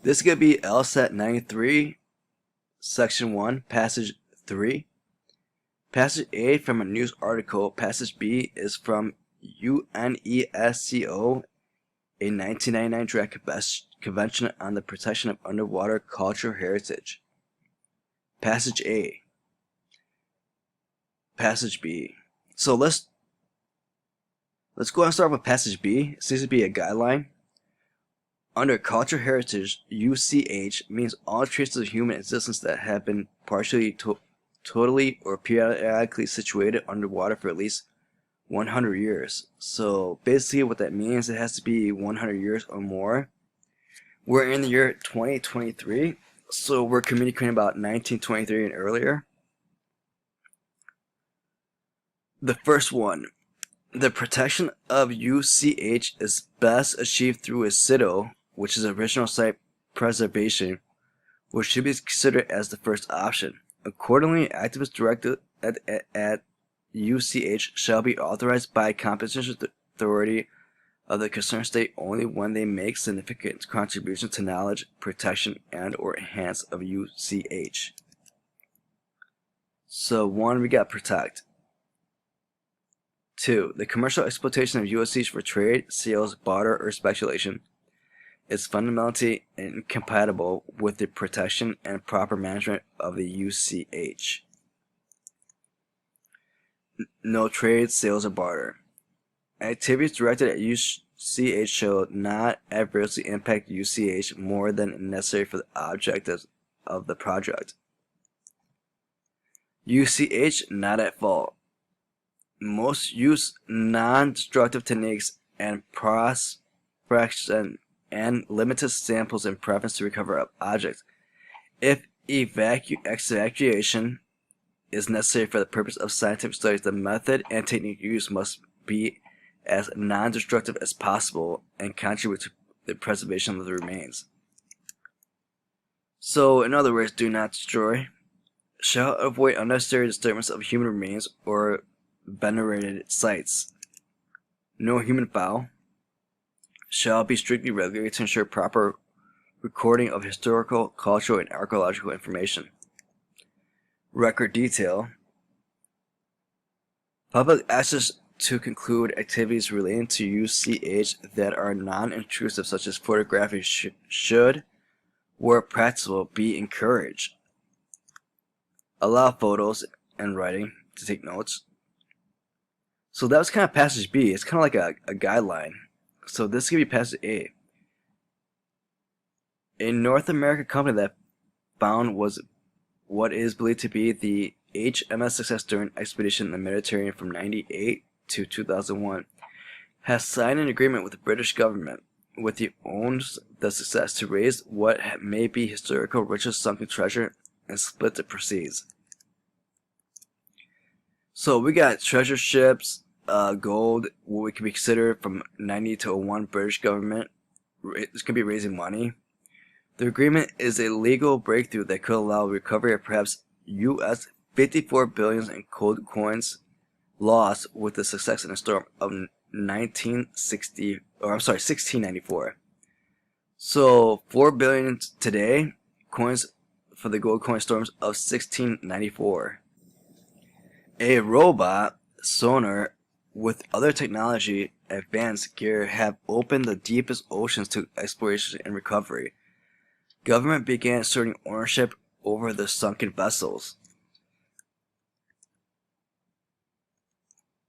This is going to be LSAT 93, Section 1, Passage 3. Passage A from a news article. Passage B is from UNESCO, a 1999 draft convention on the protection of underwater cultural heritage. Passage A. Passage B. So let's go and start with Passage B. It seems to be a guideline. Under cultural heritage, UCH means all traces of human existence that have been partially, totally, or periodically situated underwater for at least 100 years. So basically what that means, it has to be 100 years or more. We're in the year 2023, so we're communicating about 1923 and earlier. The first one. The protection of UCH is best achieved through a CITO, which is original site preservation, which should be considered as the first option. Accordingly, activities directed at UCH shall be authorized by competition authority of the concerned state only when they make significant contribution to knowledge, protection, and/or enhance of UCH. So 1, we got protect. 2. The commercial exploitation of UCH for trade, sales, barter, or speculation is fundamentally incompatible with the protection and proper management of the UCH. No trade, sales, or barter. Activities directed at UCH shall not adversely impact UCH more than necessary for the objectives of the project. UCH not at fault. Most use non-destructive techniques and prospection and limited samples in preference to recover objects. If evacuation is necessary for the purpose of scientific studies, the method and technique used must be as non-destructive as possible and contribute to the preservation of the remains. So, in other words, do not destroy. Shall avoid unnecessary disturbance of human remains or venerated sites. No human foul. Shall be strictly regulated to ensure proper recording of historical, cultural, and archaeological information. Record detail. Public access to conclude activities relating to UCH that are non-intrusive, such as photography, should, where practicable, be encouraged. Allow photos and writing to take notes. So that was kind of Passage B. It's kind of like a guideline. So this could be Passage A. A North American company that found was what is believed to be the HMS Success during expedition in the Mediterranean from 1998 to 2001 has signed an agreement with the British government, with the owns the Success, to raise what may be historical riches, sunken treasure, and split the proceeds. So we got treasure ships, gold, what we can be considered from 90 to 01 British government. It's going to be raising money. The agreement is a legal breakthrough that could allow recovery of perhaps US 54 billion in gold coins lost with the Success in the storm of 1694. So 4 billion today, coins for the gold coin storms of 1694. A robot sonar with other technology advanced gear have opened the deepest oceans to exploration and recovery. Government began asserting ownership over the sunken vessels.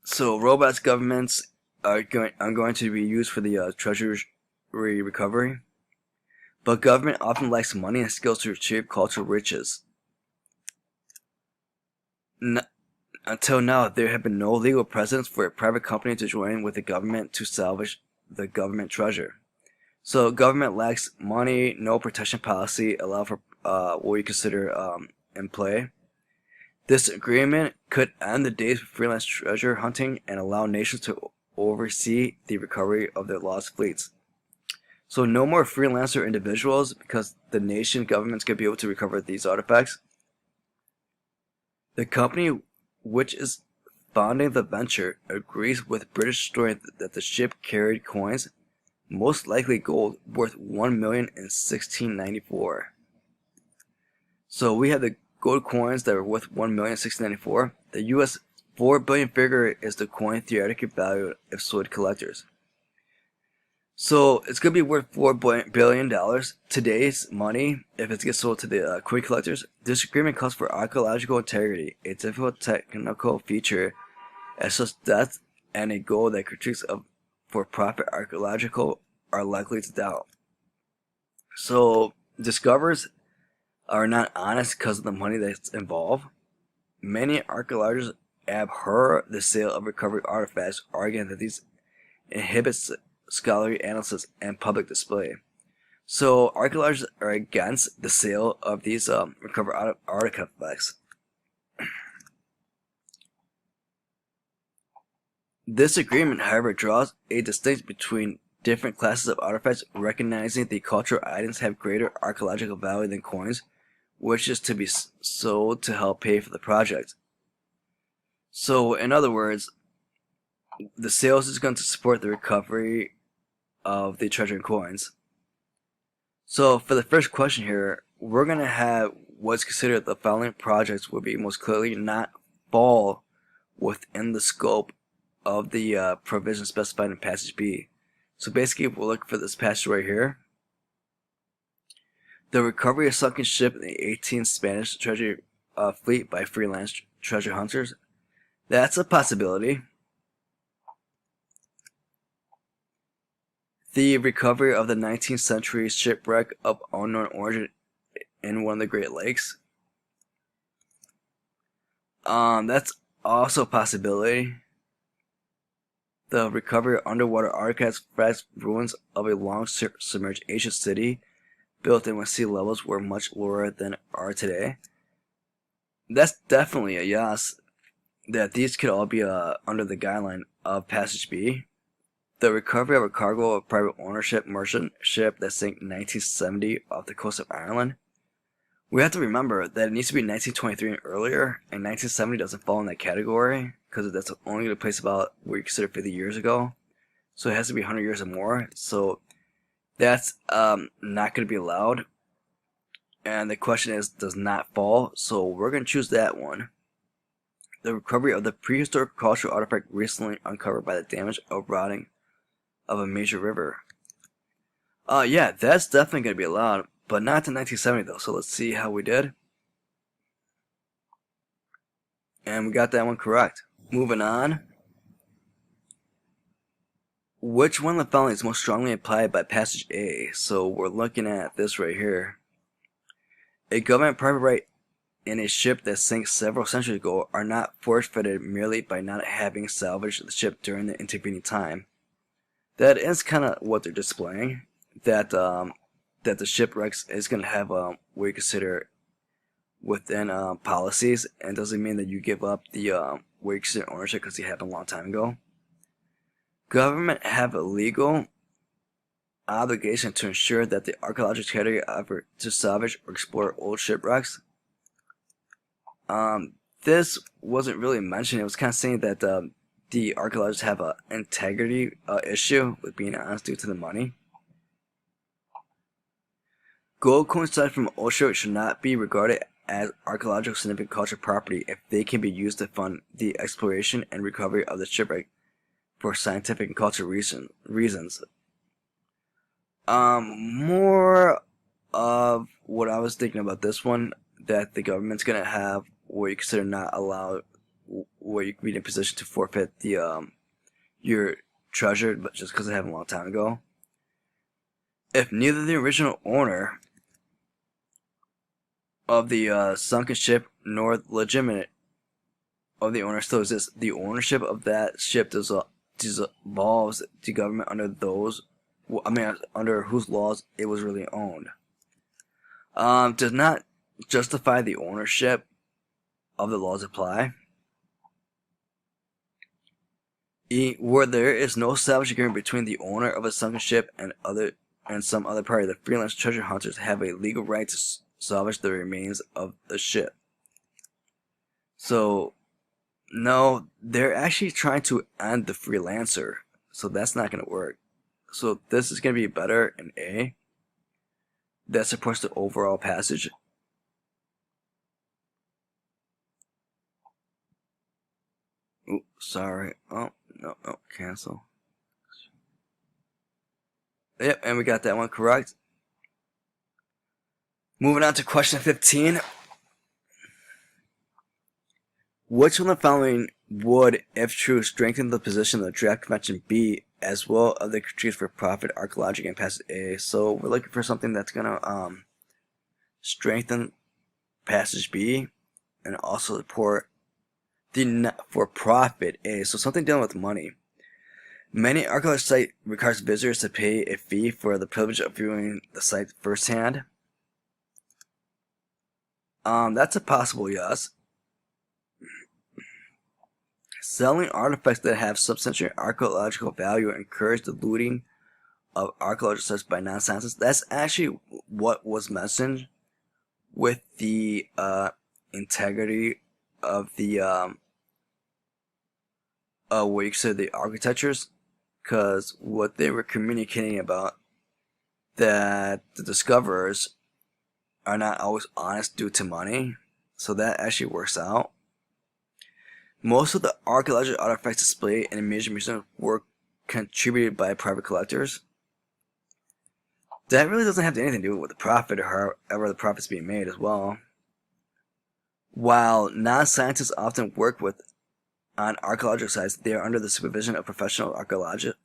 So robots governments are going to be used for the treasury recovery. But government often lacks money and skills to retrieve cultural riches. Until now, there have been no legal precedents for a private company to join with the government to salvage the government treasure. So government lacks money, no protection policy allow for what we consider in play. This agreement could end the days of freelance treasure hunting and allow nations to oversee the recovery of their lost fleets. So no more freelancer individuals, because the nation governments could be able to recover these artifacts. The company which is funding the venture agrees with British story that the ship carried coins Most likely gold worth $1 million in 1694. So we have the gold coins that are worth $1 million in 1694. The U.S. $4 billion figure is the coin theoretically valued if sold to collectors. So it's going to be worth $4 billion. Today's money, if it gets sold to the coin collectors. This agreement calls for archaeological integrity, a difficult technical feature as such depth and a goal that critics of for-profit archaeological are likely to doubt. So discoverers are not honest because of the money that's involved. Many archaeologists abhor the sale of recovered artifacts, arguing that these inhibits scholarly analysis and public display. So archaeologists are against the sale of these recovered artifacts. This agreement, however, draws a distinction between different classes of artifacts, recognizing the cultural items have greater archaeological value than coins, which is to be sold to help pay for the project. So, in other words, the sales is going to support the recovery of the treasure and coins. So, for the first question here, we're going to have what's considered the following projects will be most clearly not fall within the scope of the provision specified in passage B. So basically, we'll look for this passage right here. The recovery of sunken ship in the 18th Spanish treasure fleet by freelance treasure hunters. That's a possibility. The recovery of the 19th century shipwreck of unknown origin in one of the Great Lakes. That's also a possibility. The recovery of underwater artifacts, ruins of a long submerged ancient city built in when sea levels were much lower than are today. That's definitely a yes, that these could all be under the guideline of passage B. The recovery of a cargo of private ownership merchant ship that sank in 1970 off the coast of Ireland. We have to remember that it needs to be 1923 and earlier, and 1970 doesn't fall in that category, because that's only a place about what you consider 50 years ago. So it has to be 100 years or more. So that's not going to be allowed. And the question is, does not fall. So we're going to choose that one. The recovery of the prehistoric cultural artifact recently uncovered by the damage of rotting of a major river. Yeah, that's definitely going to be allowed, but not to 1970 though. So let's see how we did. And we got that one correct. Moving on. Which one of the following is most strongly implied by passage A? So we're looking at this right here. A government private right in a ship that sank several centuries ago are not forfeited merely by not having salvaged the ship during the intervening time. That is kind of what they're displaying. That that the shipwrecks is going to have what you consider within policies, and doesn't mean that you give up the what you consider ownership because it happened a long time ago. Government have a legal obligation to ensure that the archaeological category effort to salvage or explore old shipwrecks. This wasn't really mentioned. It was kind of saying that the archaeologists have an integrity issue with being honest due to the money. Gold coins started from old should not be regarded as archaeological significant cultural property if they can be used to fund the exploration and recovery of the shipwreck for scientific and cultural reasons. More of what I was thinking about this one, that the government's gonna have what you consider not allowed, where you can be in a position to forfeit the your treasure, but just because it happened a long time ago. If neither the original owner of the sunken ship nor the legitimate of the owner still exists, the ownership of that ship dissolves the government under those, under whose laws it was really owned. Does not justify the ownership of the laws apply. E. Where there is no salvage agreement between the owner of a sunken ship and some other party, the freelance treasure hunters have a legal right to salvage the remains of the ship. So, no, they're actually trying to end the freelancer, so that's not going to work. So this is going to be better in A. That supports the overall passage. Ooh, sorry. Oh, no, cancel. Yep, and we got that one correct. Moving on to question 15. Which one of the following would, if true, strengthen the position of the draft convention B as well as the critiques for profit, archaeology, and passage A? So we're looking for something that's gonna strengthen passage B and also support the for profit A. So something dealing with money. Many archaeological sites requires visitors to pay a fee for the privilege of viewing the site firsthand. That's a possible yes. Selling artifacts that have substantial archaeological value encourage the looting of archaeological sites by non-scientists. That's actually what was mentioned with the integrity of the what you said, the architectures, because what they were communicating about, that the discoverers are not always honest due to money, so that actually works out. Most of the archaeological artifacts displayed in a major museum were contributed by private collectors. That really doesn't have anything to do with the profit or however the profit's being made as well. While non-scientists often work on archaeological sites, they are under the supervision of professional archaeologists.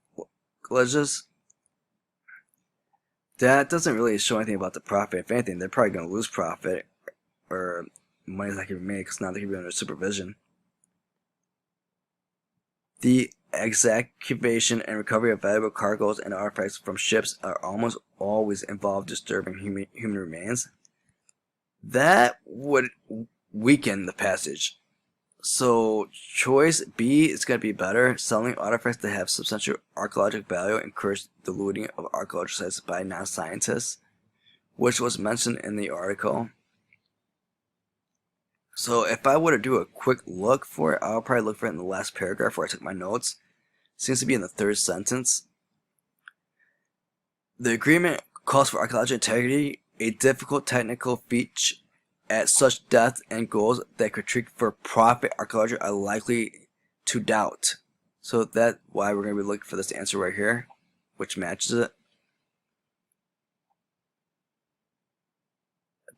That doesn't really show anything about the profit. If anything, they're probably going to lose profit or money that can be made because now they can be under supervision. The excavation and recovery of valuable cargoes and artifacts from ships are almost always involved disturbing human remains. That would weaken the passage. So choice B is going to be better. Selling artifacts that have substantial archaeological value encourage the looting of archaeological sites by non-scientists, which was mentioned in the article. So if I were to do a quick look for it, I'll probably look for it in the last paragraph where I took my notes. It seems to be in the third sentence. The agreement calls for archaeological integrity, a difficult technical feat at such depth and goals that critique for profit archaeology are likely to doubt. So that's why we're going to be looking for this answer right here, which matches it.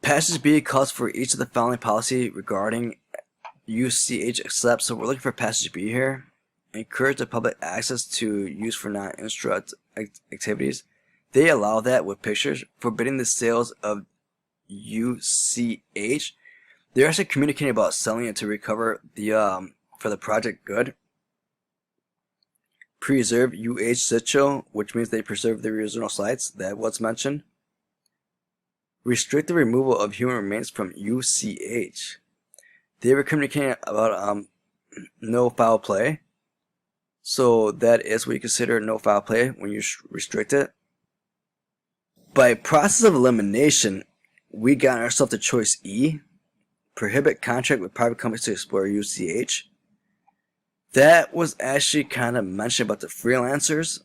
Passage B calls for each of the following policy regarding UCH except, so we're looking for passage B here. Encourage the public access to use for non-instruct activities. They allow that with pictures, forbidding the sales of UCH. They're actually communicating about selling it to recover the for the project good. Preserve UH situ, which means they preserve the original sites. That was mentioned. Restrict the removal of human remains from UCH. They were communicating about no foul play. So that is what you consider no foul play when you restrict it. By process of elimination, we got ourselves to choice E. Prohibit contract with private companies to explore UCH. That was actually kind of mentioned about the freelancers.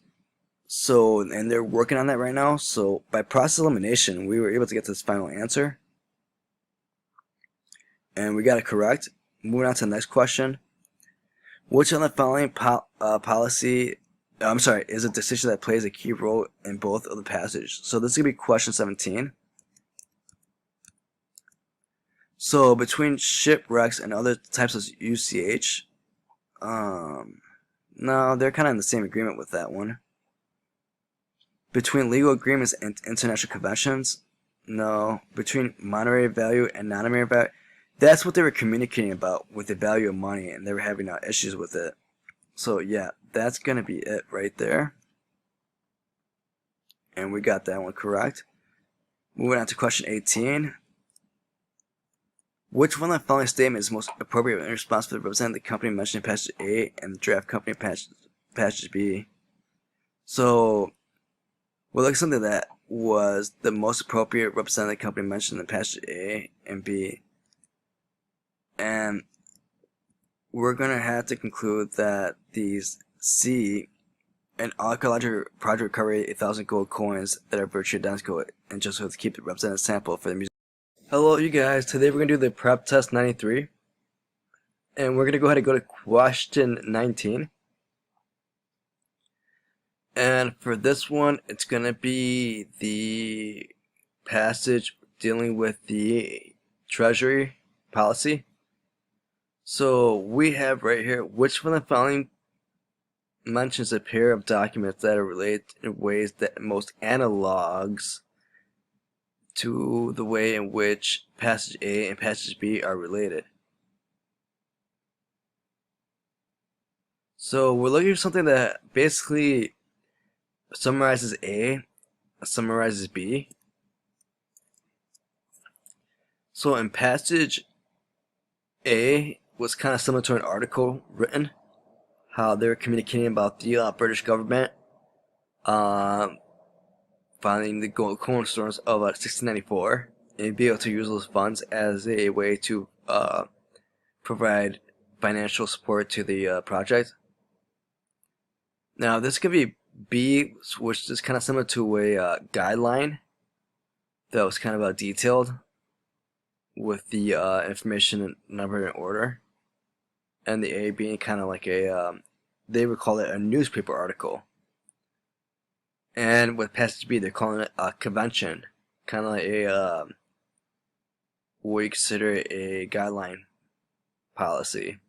So, and they're working on that right now. So by process of elimination, we were able to get to this final answer. And we got it correct. Moving on to the next question. Which of the following is a decision that plays a key role in both of the passages? So this is going to be question 17. So between shipwrecks and other types of UCH, no, they're kind of in the same agreement with that one. Between legal agreements and international conventions, no. Between monetary value and non-monetary value, that's what they were communicating about with the value of money, and they were having issues with it. So yeah, that's going to be it right there. And we got that one correct. Moving on to question 18. Which one of the following statements is most appropriate in response to representing the company mentioned in passage A and the draft company passage B? So we'll look at something that was the most appropriate representing the company mentioned in passage A and B. And we're going to have to conclude that these C an archaeological project recovered 1,000 gold coins that are virtually identical and just to keep the represented sample for the museum. Hello you guys, today we're going to do the prep test 93 and we're going to go ahead and go to question 19. And for this one, it's going to be the passage dealing with the Treasury policy. So we have right here, which one of the following mentions a pair of documents that are related in ways that most analogs to the way in which passage A and passage B are related. So we're looking for something that basically summarizes A, summarizes B. So in passage A was kind of similar to an article written, how they're communicating about the British government finding the gold cornerstones of 1694 and be able to use those funds as a way to provide financial support to the project. Now this could be B, which is kind of similar to a guideline that was kind of detailed with the information numbered in order, and the A being kind of like a they would call it a newspaper article. And with passage B, they're calling it a convention, kind of like a what you consider a guideline policy.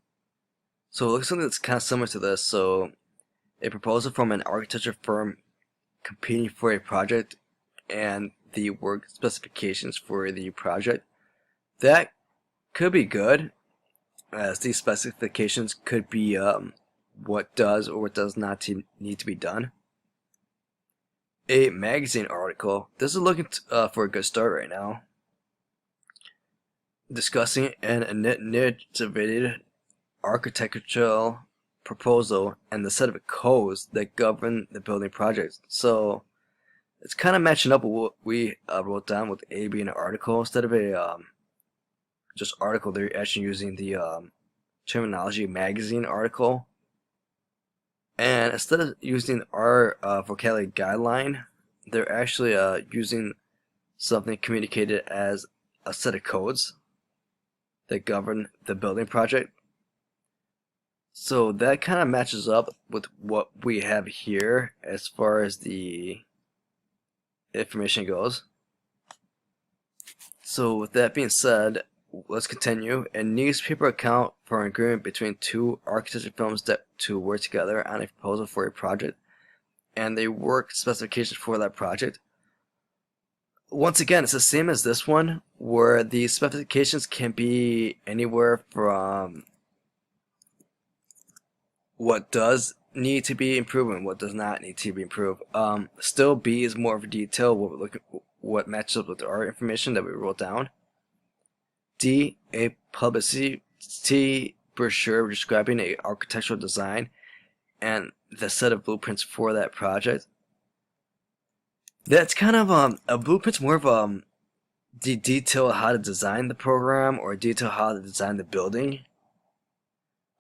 So it looks like it's kind of similar to this. So a proposal from an architecture firm competing for a project and the work specifications for the project. That could be good, as these specifications could be what does or what does not need to be done. A magazine article. This is looking for a good start right now. Discussing an initiated architectural proposal and the set of codes that govern the building project. So it's kind of matching up with what we wrote down with A being an article instead of a just article. They're actually using the terminology magazine article. And instead of using our vocabulary guideline, they're actually using something communicated as a set of codes that govern the building project. So that kind of matches up with what we have here as far as the information goes. So with that being said, let's continue. A newspaper account for an agreement between two architecture firms to work together on a proposal for a project and the work specifications for that project. Once again, it's the same as this one, where the specifications can be anywhere from what does need to be improved and what does not need to be improved. Still, B is more of a detail, what matches up with our information that we wrote down. D, a publicity brochure describing a architectural design and the set of blueprints for that project. That's kind of a blueprint's more of the detail of how to design the program or detail how to design the building.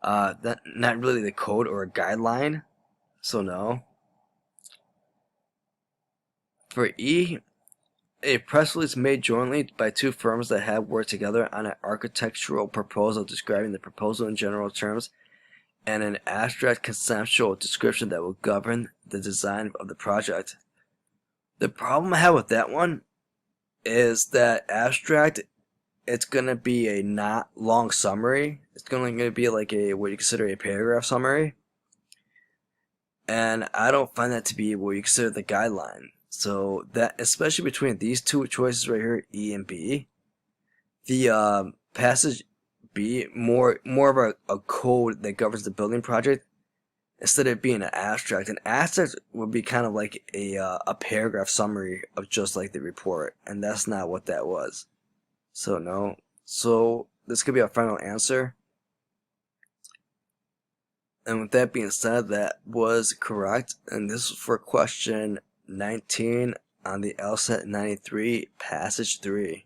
That not really the code or a guideline. So no. For E, a press release made jointly by two firms that have worked together on an architectural proposal describing the proposal in general terms and an abstract conceptual description that will govern the design of the project. The problem I have with that one is that abstract, it's going to be a not long summary. It's going to be like a what you consider a paragraph summary. And I don't find that to be what you consider the guideline. So that, especially between these two choices right here, E and B, the passage B more of a code that governs the building project instead of being an abstract. An abstract would be kind of like a paragraph summary of just like the report, and that's not what that was. So no. So this could be our final answer. And with that being said, that was correct. And this was for question 19 on the LSAT 93, passage 3.